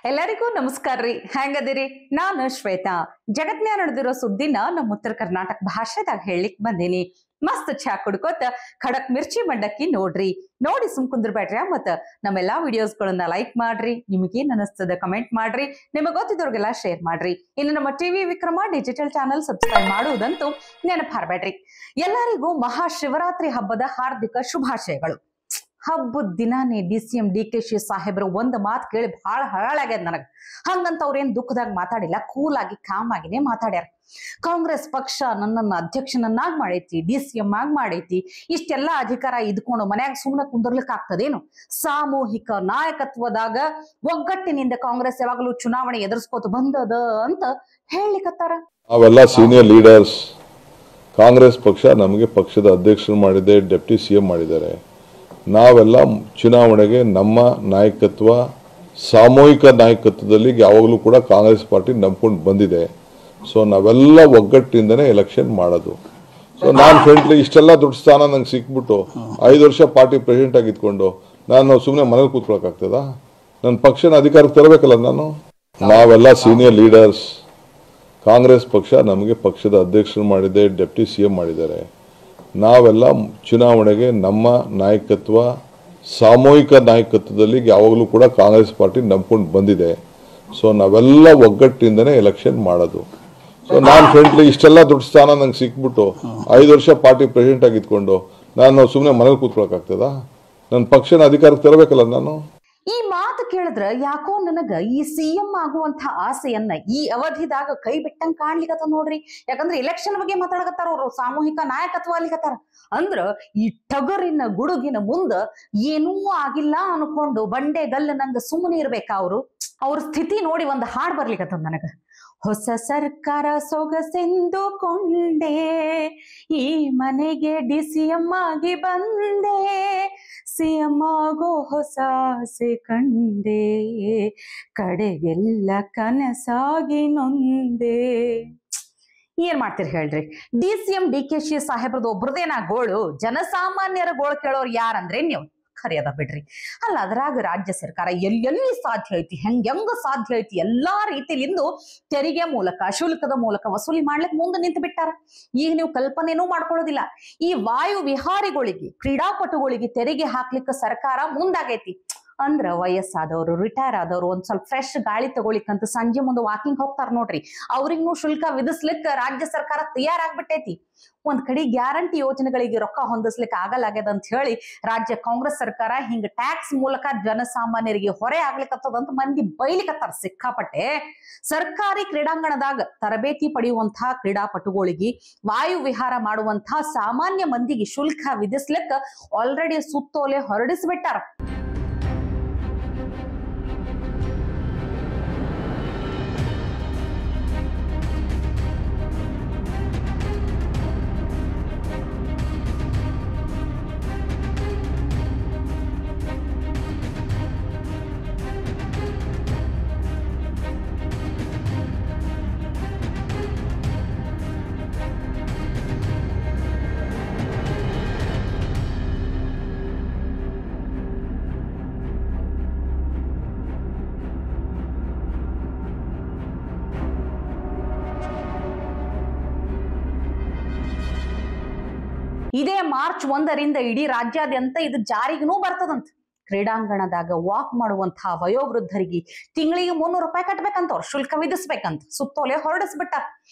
ಎಲ್ಲರಿಗೂ ನಮಸ್ಕಾರ ರೀ. ಹೆಂಗದಿರಿ? ನಾನು ಶ್ವೇತಾ. ಜಗತ್ನ್ಯಾಗ ನಡೆದಿರೋ ಸುದ್ದಿನ ನಮ್ಮ ಉತ್ತರ ಕರ್ನಾಟಕ ಭಾಷೆದಾಗ ಹೇಳಲಿಕ್ ಬಂದೀನಿ. ಮಸ್ತ್ ಚಾ ಕುಡ್ಕೋತ ಖಡಕ್ ಮಿರ್ಚಿ ಮಂಡಕ್ಕಿ ನೋಡ್ರಿ. ನೋಡಿ ಕುಂದ್ರಬೇಡ್ರಿ. ಮತ್ತ ನಮ್ಮೆಲ್ಲಾ ವಿಡಿಯೋಸ್ಗಳನ್ನ ಲೈಕ್ ಮಾಡ್ರಿ. ನಿಮಗೇನ್ ಅನಿಸ್ತದ ಕಮೆಂಟ್ ಮಾಡ್ರಿ. ನಿಮಗೆ ಗೊತ್ತಿದ್ದವ್ರಿಗೆಲ್ಲ ಶೇರ್ ಮಾಡ್ರಿ. ಇನ್ನು ನಮ್ಮ TV Vikrama digital channel subscribe ಮಾಡುವುದಂತೂ ನೆನಪಾರ್ಬೇಡ್ರಿ. ಎಲ್ಲರಿಗೂ ಮಹಾಶಿವರಾತ್ರಿ ಹಬ್ಬದ ಹಾರ್ದಿಕ ಶುಭಾಶಯಗಳು. ಹಬ್ಬದ ದಿನಾನೇ DCM DKಶಿ ಸಾಹೇಬ್ರು ಒಂದ್ ಮಾತು ಕೇಳಿ ಬಹಳ ಹಳಾಗ್ಯದ ನನಗ. ಹಂಗಂತ ಅವ್ರೇನ್ ದುಃಖದಾಗ ಮಾತಾಡಿಲ್ಲ, ಕೂಲ್ ಆಗಿ ಕಾಮ್ ಆಗಿನೇ ಮಾತಾಡ್ಯಾರ. ಕಾಂಗ್ರೆಸ್ ಪಕ್ಷ ನನ್ನನ್ನ ಅಧ್ಯಕ್ಷನನ್ನಾಗಿ ಮಾಡೈತಿ, DCM ಆಗಿ ಮಾಡೈತಿ, ಇಷ್ಟೆಲ್ಲಾ ಅಧಿಕಾರ ಇದ್ಕೊಂಡು ಮನ್ಯಾಗ ಸುಮ್ಮನೆ ಕುಂದರ್ಲಿಕ್ ಆಗ್ತದೇನು? ಸಾಮೂಹಿಕ ನಾಯಕತ್ವದಾಗ ಒಗ್ಗಟ್ಟಿನಿಂದ ಕಾಂಗ್ರೆಸ್ ಯಾವಾಗಲೂ ಚುನಾವಣೆ ಎದುರಿಸ್ಕೋತ ಬಂದದ ಅಂತ ಹೇಳಿಕತ್ತಾರ. ನಾವೆಲ್ಲ ಸೀನಿಯರ್ ಲೀಡರ್ಸ್, ಕಾಂಗ್ರೆಸ್ ಪಕ್ಷ ನಮಗೆ ಪಕ್ಷದ ಅಧ್ಯಕ್ಷರು ಮಾಡಿದೆ, ಡೆಪ್ಟಿ CM ಮಾಡಿದ್ದಾರೆ. ನಾವೆಲ್ಲ ಚುನಾವಣೆಗೆ ನಮ್ಮ ನಾಯಕತ್ವ, ಸಾಮೂಹಿಕ ನಾಯಕತ್ವದಲ್ಲಿ ಯಾವಾಗಲೂ ಕೂಡ ಕಾಂಗ್ರೆಸ್ ಪಾರ್ಟಿ ನಂಬ್ಕೊಂಡು ಬಂದಿದೆ. ಸೊ ನಾವೆಲ್ಲ ಒಗ್ಗಟ್ಟಿಂದನೇ ಎಲೆಕ್ಷನ್ ಮಾಡೋದು. ಸೊ ನಾನು ಫ್ರೆಂಡ್ಲಿ ಇಷ್ಟೆಲ್ಲ ದೊಡ್ಡ ಸ್ಥಾನ ನಂಗೆ ಸಿಕ್ಬಿಟ್ಟು 5 ವರ್ಷ ಪಾರ್ಟಿ ಪ್ರೆಸಿಡೆಂಟ್ ಆಗಿದ್ಕೊಂಡು ನಾನು ಸುಮ್ಮನೆ ಮನೇಲಿ ಕೂತ್ಕೊಳಕ್ಕಾಗ್ತದ? ನನ್ನ ಪಕ್ಷನ ಅಧಿಕಾರಕ್ಕೆ ತರಬೇಕಲ್ಲ ನಾನು. ನಾವೆಲ್ಲ ಸೀನಿಯರ್ ಲೀಡರ್ಸ್, ಕಾಂಗ್ರೆಸ್ ಪಕ್ಷ ನಮಗೆ ಪಕ್ಷದ ಅಧ್ಯಕ್ಷರು ಮಾಡಿದೆ, ಡೆಪ್ಟಿ CM ಮಾಡಿದ್ದಾರೆ. ನಾವೆಲ್ಲ ಚುನಾವಣೆಗೆ ನಮ್ಮ ನಾಯಕತ್ವ, ಸಾಮೂಹಿಕ ನಾಯಕತ್ವದಲ್ಲಿ ಯಾವಾಗಲೂ ಕೂಡ ಕಾಂಗ್ರೆಸ್ ಪಾರ್ಟಿ ನಂಬ್ಕೊಂಡು ಬಂದಿದೆ. ಸೊ ನಾವೆಲ್ಲ ಒಗ್ಗಟ್ಟಿಂದನೇ ಎಲೆಕ್ಷನ್ ಮಾಡೋದು. ಸೊ ನಾನು ಫ್ರೆಂಡ್ಲಿ ಇಷ್ಟೆಲ್ಲ ದೊಡ್ಡ ಸ್ಥಾನ ನಂಗೆ ಸಿಕ್ಬಿಟ್ಟು 5 ವರ್ಷ ಪಾರ್ಟಿ ಪ್ರೆಸಿಡೆಂಟ್ ಆಗಿದ್ಕೊಂಡು ನಾನು ಸುಮ್ಮನೆ ಮನೇಲಿ ಕೂತ್ಕೊಳಕ್ಕಾಗ್ತದ? ನನ್ನ ಪಕ್ಷನ ಅಧಿಕಾರಕ್ಕೆ ತರಬೇಕಲ್ಲ ನಾನು. ಈ ಮಾತು ಕೇಳಿದ್ರ ಯಾಕೋ ನನಗ ಈ CM ಆಗುವಂತ ಆಸೆಯನ್ನ ಈ ಅವಧಿದಾಗ ಕೈ ಬಿಟ್ಟಂಗ್ ಕಾಣ್ಲಿಕತ್ತ ನೋಡ್ರಿ. ಯಾಕಂದ್ರೆ ಎಲೆಕ್ಷನ್ ಬಗ್ಗೆ ಮಾತಾಡಕತ್ತಾರ ಅವ್ರು, ಸಾಮೂಹಿಕ ನಾಯಕತ್ವ ಅಲ್ಲಿಕತ್ತಾರ. ಅಂದ್ರ ಈ ಟಗರಿನ ಗುಡುಗಿನ ಮುಂದ ಏನೂ ಆಗಿಲ್ಲ ಅನ್ಕೊಂಡು ಬಂಡೆ ಗಲ್ಲ ನಂಗ ಸುಮ್ಮನೆ ಇರ್ಬೇಕಾ ಅವ್ರ ಸ್ಥಿತಿ ನೋಡಿ ಒಂದ್ ಹಾಡ್ ಬರ್ಲಿಕತ್ತದ ನನಗ. ಹೊಸ ಸರ್ಕಾರ ಸೊಗಸೆಂದುಕೊಂಡೆ, ಈ ಮನೆಗೆ DCM ಆಗಿ ಬಂದೆ, CM ಆಗೋ ಹೊಸ ಆಸೆ ಕಂಡೆ, ಕಡೆಗೆಲ್ಲ ಕನಸಾಗಿ ನೊಂದೆ. ಏನ್ ಮಾಡ್ತೀರಿ ಹೇಳ್ರಿ? DCM DKಶಿ ಸಾಹೇಬ್ರದ್ದು ಒಬ್ರದೇನಾ ಗೋಳು? ಜನಸಾಮಾನ್ಯರ ಗೋಳು ಕೇಳೋರು ಯಾರಂದ್ರೆ ನೀವು ಖರಿಯದ ಬಿಡ್ರಿ. ಅಲ್ಲ, ಅದ್ರಾಗ ರಾಜ್ಯ ಸರ್ಕಾರ ಎಲ್ಲೆಲ್ಲಿ ಸಾಧ್ಯ ಐತಿ, ಹೆಂಗ ಸಾಧ್ಯ ಐತಿ, ಎಲ್ಲಾ ರೀತಿಲಿಂದು ತೆರಿಗೆ ಮೂಲಕ, ಶುಲ್ಕದ ಮೂಲಕ ವಸೂಲಿ ಮಾಡ್ಲಿಕ್ಕೆ ಮುಂದೆ ನಿಂತು ಬಿಟ್ಟಾರ. ಈಗ ನೀವು ಕಲ್ಪನೆನೂ ಮಾಡ್ಕೊಳ್ಳೋದಿಲ್ಲ. ಈ ವಾಯು ವಿಹಾರಿಗಳಿಗೆ, ಕ್ರೀಡಾಪಟುಗಳಿಗೆ ತೆರಿಗೆ ಹಾಕ್ಲಿಕ್ಕೆ ಸರ್ಕಾರ ಮುಂದಾಗೈತಿ. ಅಂದ್ರ ವಯಸ್ಸಾದವರು, ರಿಟೈರ್ ಆದವರು ಒಂದ್ ಸ್ವಲ್ಪ ಫ್ರೆಶ್ ಗಾಳಿ ತಗೊಳಿಕ್ಕಂತ ಸಂಜೆ ಮುಂದೆ ವಾಕಿಂಗ್ ಹೋಗ್ತಾರ ನೋಡ್ರಿ, ಅವ್ರಿಗೂ ಶುಲ್ಕ ವಿಧಿಸ್ಲಿಕ್ಕ ರಾಜ್ಯ ಸರ್ಕಾರ ತಯಾರಾಗ್ಬಿಟ್ಟೈತಿ. ಒಂದ್ ಕಡೆ ಗ್ಯಾರಂಟಿ ಯೋಜನೆಗಳಿಗೆ ರೊಕ್ಕ ಹೊಂದಿಸ್ಲಿಕ್ಕೆ ಆಗಲಾಗ್ಯದ ಅಂತ ಹೇಳಿ ರಾಜ್ಯ ಕಾಂಗ್ರೆಸ್ ಸರ್ಕಾರ ಹಿಂಗ ಟ್ಯಾಕ್ಸ್ ಮೂಲಕ ಜನಸಾಮಾನ್ಯರಿಗೆ ಹೊರೆ ಆಗ್ಲಿಕ್ಕತ್ತದಂತ ಮಂದಿ ಬೈಲಿಕತ್ತಾರ ಸಿಕ್ಕಾಪಟ್ಟೆ. ಸರ್ಕಾರಿ ಕ್ರೀಡಾಂಗಣದಾಗ ತರಬೇತಿ ಪಡೆಯುವಂತಹ ಕ್ರೀಡಾಪಟುಗಳಿಗೆ, ವಾಯು ವಿಹಾರ ಮಾಡುವಂತಹ ಸಾಮಾನ್ಯ ಮಂದಿಗೆ ಶುಲ್ಕ ವಿಧಿಸ್ಲಿಕ್ಕ ಆಲ್ರೆಡಿ ಸುತ್ತೋಲೆ ಹೊರಡಿಸ್ಬಿಟ್ಟಾರ. ಇದೇ ಮಾರ್ಚ್ 1ರಿಂದ ಇಡೀ ರಾಜ್ಯಾದ್ಯಂತ ಇದು ಜಾರಿಗೂ ಬರ್ತದಂತ. ಕ್ರೀಡಾಂಗಣದಾಗ ವಾಕ್ ಮಾಡುವಂತಹ ವಯೋವೃದ್ಧರಿಗೆ ತಿಂಗಳಿಗೆ 300 ರೂಪಾಯಿ ಕಟ್ಬೇಕಂತ, ಅವ್ರು ಶುಲ್ಕ ವಿಧಿಸ್ಬೇಕಂತ ಸುತ್ತೋಲೆ ಹೊರಡಿಸ್ಬಿಟ್ಟ.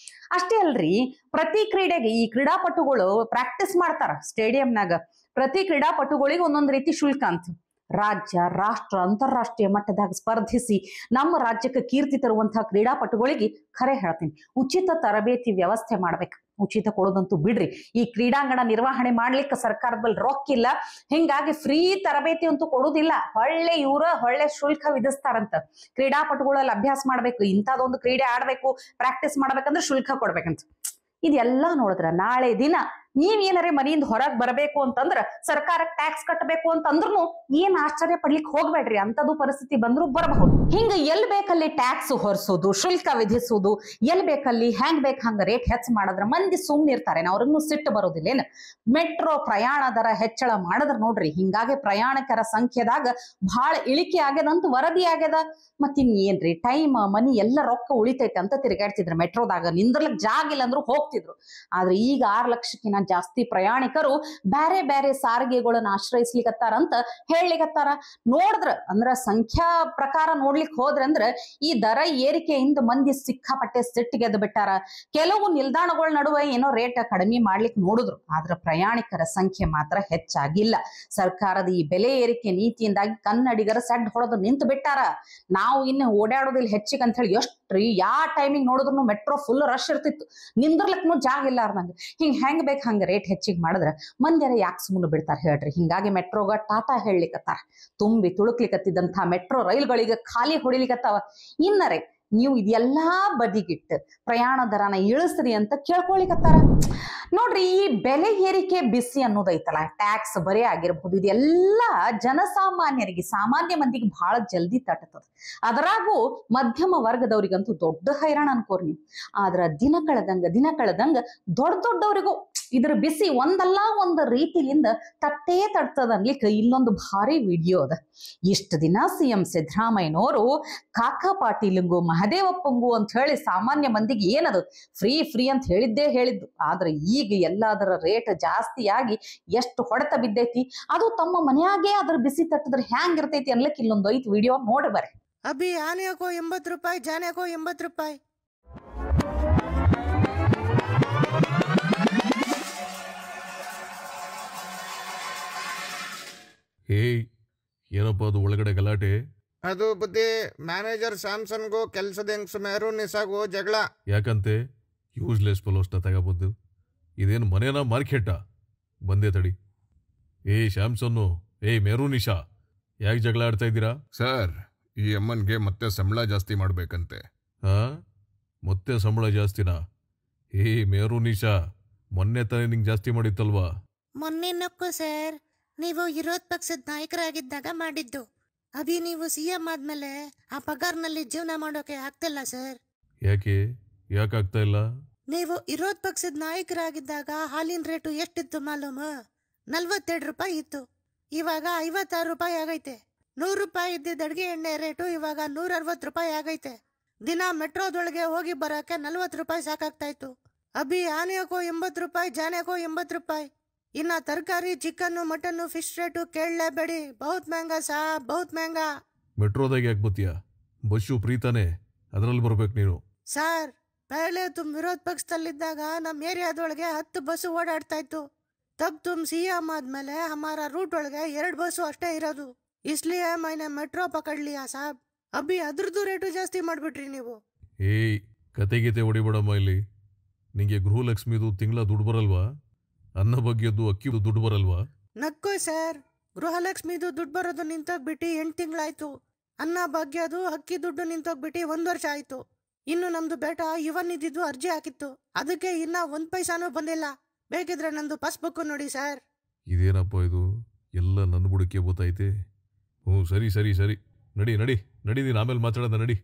ಅಷ್ಟೇ ಅಲ್ರಿ, ಪ್ರತಿ ಕ್ರೀಡೆಗೆ ಈ ಕ್ರೀಡಾಪಟುಗಳು ಪ್ರಾಕ್ಟೀಸ್ ಮಾಡ್ತಾರ ಸ್ಟೇಡಿಯಂನಾಗ. ಪ್ರತಿ ಕ್ರೀಡಾಪಟುಗಳಿಗೆ ಒಂದೊಂದ್ ರೀತಿ ಶುಲ್ಕ ಅಂತ. ರಾಜ್ಯ, ರಾಷ್ಟ್ರ, ಅಂತಾರಾಷ್ಟ್ರೀಯ ಮಟ್ಟದಾಗ ಸ್ಪರ್ಧಿಸಿ ನಮ್ಮ ರಾಜ್ಯಕ್ಕೆ ಕೀರ್ತಿ ತರುವಂತಹ ಕ್ರೀಡಾಪಟುಗಳಿಗೆ ಖರೆ ಹೇಳ್ತೀನಿ, ಉಚಿತ ತರಬೇತಿ ವ್ಯವಸ್ಥೆ ಮಾಡ್ಬೇಕು. ಉಚಿತ ಕೊಡೋದಂತೂ ಬಿಡ್ರಿ, ಈ ಕ್ರೀಡಾಂಗಣ ನಿರ್ವಹಣೆ ಮಾಡ್ಲಿಕ್ಕೆ ಸರ್ಕಾರದ ಬಳಿ ರೊಕ್ಕಿಲ್ಲ, ಹಿಂಗಾಗಿ ಫ್ರೀ ತರಬೇತಿ ಅಂತೂ ಕೊಡುದಿಲ್ಲ. ಹೊಳ್ಳೆ ಶುಲ್ಕ ವಿಧಿಸ್ತಾರಂತ. ಕ್ರೀಡಾಪಟುಗಳಲ್ಲಿ ಅಭ್ಯಾಸ ಮಾಡ್ಬೇಕು, ಇಂಥದೊಂದು ಕ್ರೀಡೆ ಆಡ್ಬೇಕು, ಪ್ರಾಕ್ಟೀಸ್ ಮಾಡ್ಬೇಕಂದ್ರೆ ಶುಲ್ಕ ಕೊಡ್ಬೇಕಂತ. ಇದೆಲ್ಲ ನೋಡಿದ್ರ ನಾಳೆ ದಿನ ನೀವೇನರೇ ಮನೆಯಿಂದ ಹೊರಗ್ ಬರಬೇಕು ಅಂತಂದ್ರ ಸರ್ಕಾರಕ್ಕೆ ಟ್ಯಾಕ್ಸ್ ಕಟ್ಟಬೇಕು ಅಂತಂದ್ರೂ ಏನ್ ಆಶ್ಚರ್ಯ ಪಡ್ಲಿಕ್ಕೆ ಹೋಗ್ಬೇಡ್ರಿ, ಅಂತದ್ದು ಪರಿಸ್ಥಿತಿ ಬಂದ್ರು ಬರಬಹುದು. ಹಿಂಗ ಎಲ್ ಬೇಕಲ್ಲಿ ಟ್ಯಾಕ್ಸ್ ಹೊರಿಸೋದು, ಶುಲ್ಕ ವಿಧಿಸೋದು, ಎಲ್ ಬೇಕಲ್ಲಿ ಹೆಂಗ್ ಬೇಕ್ ಹಂಗ ರೇಟ್ ಹೆಚ್ಚು ಮಾಡಿದ್ರ ಮಂದಿ ಸುಮ್ನೆ ಇರ್ತಾರೆ, ಅವ್ರನ್ನು ಸಿಟ್ಟು ಬರೋದಿಲ್ಲೇನು? ಮೆಟ್ರೋ ಪ್ರಯಾಣ ದರ ಹೆಚ್ಚಳ ಮಾಡಿದ್ರ ನೋಡ್ರಿ, ಹಿಂಗಾಗಿ ಪ್ರಯಾಣಿಕರ ಸಂಖ್ಯೆದಾಗ ಬಹಳ ಇಳಿಕೆ ಆಗ್ಯದಂತ ವರದಿ ಆಗ್ಯದ. ಮತ್ತಿನ್ ಏನ್ರಿ, ಟೈಮ್ ಮನಿ ಎಲ್ಲ ರೊಕ್ಕ ಉಳಿತೈತೆ ಅಂತ ತಿರುಗಾಡ್ತಿದ್ರು ಮೆಟ್ರೋದಾಗ, ನಿಂದ್ರಲಕ್ ಜಾಗ ಇಲ್ಲ ಅಂದ್ರೂ ಹೋಗ್ತಿದ್ರು. ಆದ್ರೆ ಈಗ 6 ಲಕ್ಷಕ್ಕಿಂತ ಜಾಸ್ತಿ ಪ್ರಯಾಣಿಕರು ಬೇರೆ ಬೇರೆ ಸಾರಿಗೆಗಳನ್ನ ಆಶ್ರಯಿಸ್ಲಿಕ್ಕತ್ತಾರ ಅಂತ ಹೇಳ್ಲಿಕ್ಕತ್ತಾರ. ನೋಡಿದ್ರ ಅಂದ್ರ ಸಂಖ್ಯಾ ಪ್ರಕಾರ ನೋಡ್ಲಿಕ್ಕೆ ಹೋದ್ರ ಅಂದ್ರ ಈ ದರ ಏರಿಕೆಯಿಂದ ಮಂದಿ ಸಿಕ್ಕಾಪಟ್ಟೆ ಸಿಟ್ಟಿಗೆದ್ದು ಬಿಟ್ಟಾರ. ಕೆಲವು ನಿಲ್ದಾಣಗಳ ನಡುವೆ ಏನೋ ರೇಟ್ ಕಡಿಮೆ ಮಾಡ್ಲಿಕ್ಕೆ ನೋಡಿದ್ರು, ಆದ್ರ ಪ್ರಯಾಣಿಕರ ಸಂಖ್ಯೆ ಮಾತ್ರ ಹೆಚ್ಚಾಗಿಲ್ಲ. ಸರ್ಕಾರದ ಈ ಬೆಲೆ ಏರಿಕೆ ನೀತಿಯಿಂದಾಗಿ ಕನ್ನಡಿಗರ ಸೆಡ್ ಹೊಡೆದು ನಿಂತು ಬಿಟ್ಟಾರ. ನಾವು ಇನ್ನು ಓಡಾಡೋದಿಲ್ಲ ಹೆಚ್ಚಿಗೆ ಅಂತ ಹೇಳಿ ಎಷ್ಟ್ರಿ ಯಾವ ಟೈಮಿಗೆ ನೋಡಿದ್ರು ಮೆಟ್ರೋ ಫುಲ್ ರಶ್ ಇರ್ತಿತ್ತು, ನಿಂದ್ರಲಕ್ನು ಜಾಗ ಇಲ್ಲಾರ್ದಂಗ. ಹೆಂಗ್ ಬೇಕ್ ಹಂಗ ರೇಟ್ ಹೆಚ್ಚಿಗೆ ಮಾಡಿದ್ರ ಮಂದ್ಯಾರ ಯಾಕೆ ಸುಮ್ಮನೆ ಬಿಡ್ತಾರ ಹೇಳ್ರಿ? ಹಿಂಗಾಗಿ ಮೆಟ್ರೋಗ ಟಾಟಾ ಹೇಳಲಿಕ್ಕತ್ತಾರ. ತುಂಬಿ ತುಳುಕ್ಲಿಕ್ಕತ್ತಿದ್ದಂಥ ಮೆಟ್ರೋ ರೈಲ್ಗಳಿಗೆ ಖಾಲಿ ಹೊಡಿಲಿಕ್ಕತ್ತಾವ. ಇನ್ನರೇ ನೀವು ಇದೆಲ್ಲಾ ಬದಿಗಿಟ್ಟು ಪ್ರಯಾಣ ದರನ ಇಳಿಸ್ರಿ ಅಂತ ಕೇಳ್ಕೊಳಿಕತ್ತಾರ. ನೋಡ್ರಿ, ಈ ಬೆಲೆ ಏರಿಕೆ ಬಿಸಿ ಅನ್ನೋದೈತಲ್ಲ, ಟ್ಯಾಕ್ಸ್ ಬರೇ ಆಗಿರ್ಬಹುದು, ಇದೆಲ್ಲ ಜನಸಾಮಾನ್ಯರಿಗೆ, ಸಾಮಾನ್ಯ ಮಂದಿಗೆ ಬಹಳ ಜಲ್ದಿ ತಟ್ಟತದ. ಅದರಾಗೂ ಮಧ್ಯಮ ವರ್ಗದವ್ರಿಗಂತೂ ದೊಡ್ಡ ಹೈರಾಣ ಅನ್ಕೋರಿ ನೀವು. ಆದ್ರ ದಿನ ಕಳೆದಂಗ ದೊಡ್ಡವರಿಗೂ ಇದ್ರ ಬಿಸಿ ಒಂದಲ್ಲ ಒಂದು ರೀತಿಲಿಂದ ತಟ್ಟದ ಅನ್ಲಿಕ್ಕೆ ಇಲ್ಲೊಂದು ಭಾರಿ ವಿಡಿಯೋ ಅದ. ಇಷ್ಟು ದಿನ CM ಸಿದ್ದರಾಮಯ್ಯನವರು ಕಾಕಾ ಪಾಟೀಲ್ಂಗು ಮಹದೇವಪ್ಪಂಗು ಅಂತ ಹೇಳಿ ಸಾಮಾನ್ಯ ಮಂದಿಗೆ ಏನದು ಫ್ರೀ ಅಂತ ಹೇಳಿದ್ದು. ಆದ್ರೆ ಈಗ ಎಲ್ಲದರ ರೇಟ್ ಜಾಸ್ತಿ ಆಗಿ ಎಷ್ಟು ಹೊಡೆತ ಬಿದ್ದೈತಿ, ಅದು ತಮ್ಮ ಮನೆಯಾಗೆ ಅದ್ರ ಬಿಸಿ ತಟ್ಟಿದ್ರೆ ಹ್ಯಾಂಗಿರ್ತೈತಿ ಅನ್ಲಿಕ್ಕೆ ಇಲ್ಲೊಂದು 5 ವಿಡಿಯೋ ನೋಡಿ ಬರ್ರಿ. ಅಭಿ ಆನೆ ಕೋ 80 ರೂಪಾಯಿ, ಜಾನೆ ಕೋ 80 ರೂಪಾಯಿ. ಏಯ್, ಏನಪ್ಪ ಅದು ಒಳಗಡೆ ಗಲಾಟೆ? ಅದು ಬುದ್ಧಿ ಮ್ಯಾನೇಜರ್ ಸ್ಯಾಮ್ಸನ್ಗೂ ಕೆಲ್ಸದ ಹೆಂಗ್ಸು ಮೆಹರೂನಿಸಾಗೂ ಜಗಳ. ಯಾಕಂತೆ? ಯೂಸ್ಲೆಸ್ ಫಲೋಸ್ನ ತಗೋಬಂದು ಇದೇನು ಮನೇನ ಮಾರ್ಕೆಟ? ಬಂದೆ ತಡಿ. ಏಯ್ ಶ್ಯಾಮ್ಸನ್ನು, ಏಯ್ ಮೆಹರೂನಿಶಾ, ಯಾಕೆ ಜಗಳ ಆಡ್ತಾ ಇದ್ದೀರಾ? ಸರ್, ಈ ಅಮ್ಮನ್ಗೆ ಮತ್ತೆ ಸಂಬಳ ಜಾಸ್ತಿ ಮಾಡ್ಬೇಕಂತೆ. ಹಾ, ಮತ್ತೆ ಸಂಬಳ ಜಾಸ್ತಿನಾ? ಏಯ್ ಮೆಹರೂನಿಶಾ, ಮೊನ್ನೆ ತಾನೇ ನಿಂಗೆ ಜಾಸ್ತಿ ಮಾಡಿತ್ತಲ್ವಾ? ಮೊನ್ನೆ ನಕ್ಕು ಸರ್, ನೀವು ವಿರೋಧ ಪಕ್ಷದ ನಾಯಕರಾಗಿದ್ದಾಗ ಮಾಡಿದ್ದು. ಅಭಿ ನೀವು CM ಆದ್ಮೇಲೆ ಆ ಪಗಾರ್ನಲ್ಲಿ ಜೀವನ ಮಾಡೋಕೆ ಆಗ್ತಿಲ್ಲ ಸರ್. ಯಾಕಾಗ್ತಾ ಇಲ್ಲ? ನೀವು ವಿರೋಧ ಪಕ್ಷದ ನಾಯಕರಾಗಿದ್ದಾಗ ಹಾಲಿನ ರೇಟು ಎಷ್ಟಿತ್ತು ಮಾಲೂಮ? 42 ರೂಪಾಯಿ ಇತ್ತು, ಇವಾಗ 56 ರೂಪಾಯಿ ಆಗೈತೆ. 100 ರೂಪಾಯಿ ಇದ್ದಿದ್ದ ಅಡ್ಗೆ ಎಣ್ಣೆ ರೇಟು ಇವಾಗ 160 ರೂಪಾಯಿ ಆಗೈತೆ. ದಿನ ಮೆಟ್ರೋದೊಳಗೆ ಹೋಗಿ ಬರೋಕೆ 40 ರೂಪಾಯಿ ಸಾಕಾಗ್ತಾ ಇತ್ತು. ಅಭಿ ಆನೆಕೋ 80 ರೂಪಾಯಿ, ಜಾನೆಕೋ 80 ರೂಪಾಯಿ. ಇನ್ನ ತರಕಾರಿ, ಚಿಕನ್ನು, ಮಟನ್ನು, ಫಿಶ್ ರೇಟು ಕೇಳಲೇಬೇಡಿ, ಬಹುತ್ ಮೆಹಂಗಾ ಸಾಬ್, ಬಹುತ್ ಮೆಹಂಗಾ. ಮೆಟ್ರೋದಾಗ ಯಾಕೆ ಬತ್ತೀಯ? ಬಸ್ಸು ಪ್ರೀತಾನೆ, ಅದರಲ್ಲಿ ಬರ್ಬೇಕು ನೀನು. ಸರ್, ಪಹಲೆ ತುಮ್ ವಿರೋಧ ಪಕ್ಷದಲ್ಲಿದ್ದಾಗ ನಮ್ಮ ಏರಿಯಾದೊಳಗೆ 10 ಬಸ್ಸು ಓಡಾಡ್ತಾ ಇತ್ತು. ತಬ್ ತುಮ್ CM ಆದ್ಮೇಲೆ ಹಮಾರ ರೂಟ್ ಒಳಗೆ 2 ಬಸ್ಸು ಅಷ್ಟೇ ಇರೋದು. ಇಸ್ಲಿಯೇ ಮೈನೆ ಮೆಟ್ರೋ ಪಕಡ್ಲಿಯಾ ಸಾಬ್. ಅಭಿ ಅದ್ರದ್ದು ರೇಟು ಜಾಸ್ತಿ ಮಾಡ್ಬಿಟ್ರಿ ನೀವು. ಏಯ್, ಕತೆಗೀತೆ ಹೊಡಿಬೇಡಮ್ಮ ಇಲ್ಲಿ. ನಿಂಗೆ ಗೃಹಲಕ್ಷ್ಮಿದು ತಿಂಗಳ ದುಡ್ಡು ಬರಲ್ವಾ? ಅನ್ನ ಬಗ್ಗೆದ್ದು ಅಕ್ಕಿದು ದುಡ್ಡು ಬರಲ್ವಾ? ನಕ್ಕೋ ಸರ್, ಗೃಹಲಕ್ಷ್ಮಿದು ದುಡ್ಡು ಬರೋದು ನಿಂತೋಗ್ಬಿಟ್ಟು 8 ತಿಂಗಳಾಯ್ತು. ಅನ್ನ ಭಾಗ್ಯದು ಅಕ್ಕಿ ದುಡ್ಡು ನಿಂತೋಗ್ಬಿಟ್ಟು 1 ವರ್ಷ ಆಯ್ತು. ಇನ್ನು ನಮ್ದು ಬೇಟ ಯುವ ನಿಧಿದು ಅರ್ಜಿ ಹಾಕಿತ್ತು, ಅದಕ್ಕೆ ಇನ್ನ 1 ಪೈಸಾನೂ ಬಂದಿಲ್ಲ. ಬೇಕಿದ್ರೆ ನಂದು ಪಾಸ್ಬುಕ್ ನೋಡಿ ಸರ್. ಇದೇನಪ್ಪ ಇದು, ಎಲ್ಲ ನನ್ನ ಬುಡಕ್ಕೆ ಗೊತ್ತೈತೆ. ಹ್ಞೂ, ಸರಿ ನಡಿ ನೀನು ಆಮೇಲೆ ಮಾತಾಡೋದ ನಡಿ.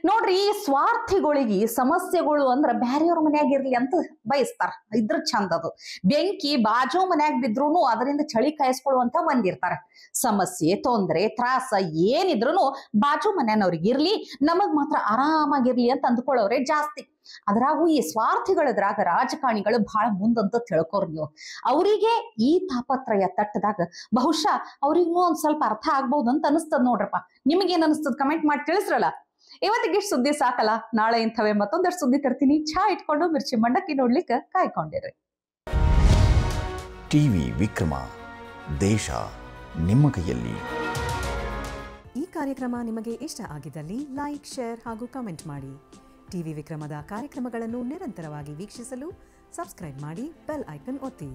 ನೋಡ್ರಿ, ಈ ಸ್ವಾರ್ಥಿಗಳಿಗೆ ಸಮಸ್ಯೆಗಳು ಅಂದ್ರ ಬ್ಯಾರೆಯವ್ರ ಮನ್ಯಾಗ ಇರ್ಲಿ ಅಂತ ಬಯಸ್ತಾರ, ಇದ್ರ ಚಂದ. ಅದು ಬೆಂಕಿ ಬಾಜು ಮನ್ಯಾಗ ಬಿದ್ರೂನು ಅದರಿಂದ ಚಳಿ ಕಾಯಿಸ್ಕೊಳ್ಳುವಂತ ಮಂದಿರ್ತಾರ. ಸಮಸ್ಯೆ, ತೊಂದರೆ, ತ್ರಾಸ ಏನಿದ್ರು ಬಾಜು ಮನ್ಯಾನವ್ರಿಗೆ ಇರ್ಲಿ, ನಮಗ್ ಮಾತ್ರ ಆರಾಮಾಗಿರ್ಲಿ ಅಂತ ಅಂದ್ಕೊಳ್ಳೋರೆ ಜಾಸ್ತಿ. ಅದ್ರಾಗೂ ಈ ಸ್ವಾರ್ಥಿಗಳದ್ರಾಗ ರಾಜಕಾರಣಿಗಳು ಬಹಳ ಮುಂದಂತ ತಿಳ್ಕೋರ್ ನೀವು. ಅವರಿಗೆ ಈ ತಾಪತ್ರಯ ತಟ್ಟದಾಗ ಬಹುಶಃ ಅವ್ರಿಗೂ ಒಂದ್ ಸ್ವಲ್ಪ ಅರ್ಥ ಆಗ್ಬಹುದು ಅಂತ ಅನಿಸ್ತದ. ನೋಡ್ರಪ್ಪ, ನಿಮಗೇನ್ ಅನಿಸ್ತದ ಕಮೆಂಟ್ ಮಾಡಿ ತಿಳಿಸ್ರಲ್ಲ. ಇವತ್ತಿಗೆ ಸುದ್ದಿ ಸಾಕಲ್ಲ, ನಾಳೆ ಇಂಥವೇ ಮತ್ತೊಂದಷ್ಟು ಸುದ್ದಿ ತರ್ತೀನಿ. ಚಹಾ ಇಟ್ಕೊಂಡು ಮಿರ್ಚಿ ಮಂಡಕ್ಕಿ ನೋಡ್ಲಿಕ್ಕೆ ಕಾಯ್ಕೊಂಡಿರಿ. ಟಿವಿ ವಿಕ್ರಮ, ದೇಶ ನಿಮ್ಮ ಕೈಯಲ್ಲಿ. ಈ ಕಾರ್ಯಕ್ರಮ ನಿಮಗೆ ಇಷ್ಟ ಆಗಿದ್ದಲ್ಲಿ ಲೈಕ್, ಶೇರ್ ಹಾಗೂ ಕಮೆಂಟ್ ಮಾಡಿ. ಟಿವಿ ವಿಕ್ರಮದ ಕಾರ್ಯಕ್ರಮಗಳನ್ನು ನಿರಂತರವಾಗಿ ವೀಕ್ಷಿಸಲು ಸಬ್ಸ್ಕ್ರೈಬ್ ಮಾಡಿ, ಬೆಲ್ ಐಕನ್ ಒತ್ತಿ.